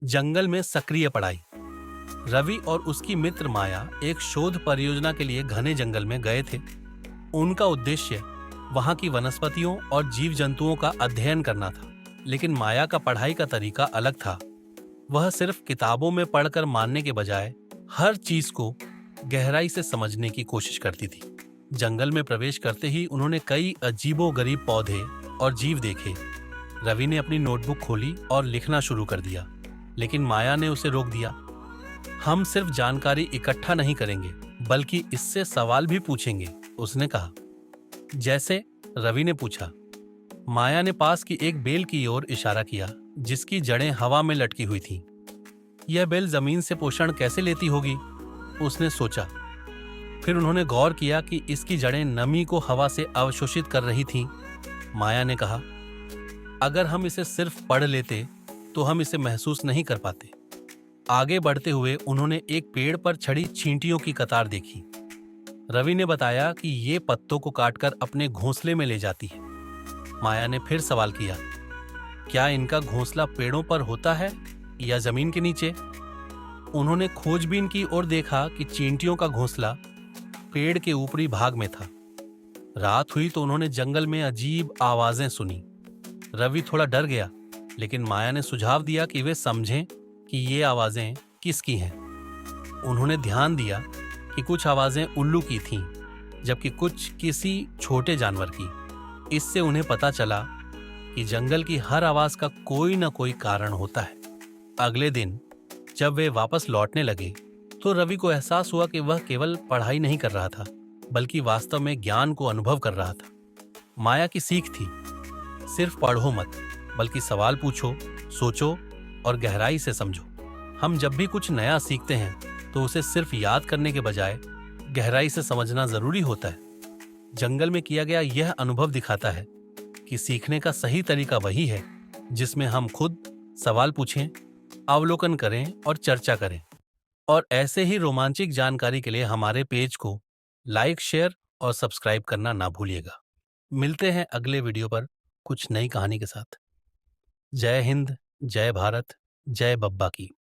जंगल में सक्रिय पढ़ाई। रवि और उसकी मित्र माया एक शोध परियोजना के लिए घने जंगल में गए थे। उनका उद्देश्य वहां की वनस्पतियों और जीव जंतुओं का अध्ययन करना था, लेकिन माया का पढ़ाई का तरीका अलग था। वह सिर्फ किताबों में पढ़कर मानने के बजाय हर चीज को गहराई से समझने की कोशिश करती थी। जंगल में प्रवेश करते ही उन्होंने कई अजीबोगरीब पौधे और जीव देखे। रवि ने अपनी नोटबुक खोली और लिखना शुरू कर दिया, लेकिन माया ने उसे रोक दिया। हम सिर्फ जानकारी इकट्ठा नहीं करेंगे, बल्कि इससे सवाल भी पूछेंगे, उसने कहा। जैसे? रवि ने पूछा। माया ने पास की एक बेल की ओर इशारा किया, जिसकी जड़ें हवा में लटकी हुई थीं। यह बेल जमीन से पोषण कैसे लेती होगी, उसने सोचा। फिर उन्होंने गौर किया कि इसकी जड़ें नमी को हवा से अवशोषित कर रही थीं। माया ने कहा, अगर हम इसे सिर्फ पढ़ लेते तो हम इसे महसूस नहीं कर पाते। आगे बढ़ते हुए उन्होंने एक पेड़ पर छड़ी चींटियों की कतार देखी। रवि ने बताया कि ये पत्तों को काटकर अपने घोंसले में ले जाती है। माया ने फिर सवाल किया, क्या इनका घोंसला पेड़ों पर होता है या जमीन के नीचे? उन्होंने खोजबीन की ओर देखा कि चींटियों का घोंसला पेड़ के ऊपरी भाग में था। रात हुई तो उन्होंने जंगल में अजीब आवाजें सुनी। रवि थोड़ा डर गया, लेकिन माया ने सुझाव दिया कि वे समझें कि ये आवाजें किसकी हैं। उन्होंने ध्यान दिया कि कुछ आवाजें उल्लू की थीं, जबकि कुछ किसी छोटे जानवर की। इससे उन्हें पता चला कि जंगल की हर आवाज का कोई न कोई कारण होता है। अगले दिन जब वे वापस लौटने लगे तो रवि को एहसास हुआ कि वह केवल पढ़ाई नहीं कर रहा था, बल्कि वास्तव में ज्ञान को अनुभव कर रहा था। माया की सीख थी, सिर्फ पढ़ो मत, बल्कि सवाल पूछो, सोचो और गहराई से समझो। हम जब भी कुछ नया सीखते हैं तो उसे सिर्फ याद करने के बजाय गहराई से समझना जरूरी होता है। जंगल में किया गया यह अनुभव दिखाता है कि सीखने का सही तरीका वही है जिसमें हम खुद सवाल पूछें, अवलोकन करें और चर्चा करें। और ऐसे ही रोमांचक जानकारी के लिए हमारे पेज को लाइक, शेयर और सब्सक्राइब करना ना भूलिएगा। मिलते हैं अगले वीडियो पर कुछ नई कहानी के साथ। जय हिंद, जय भारत, जय बब्बा की।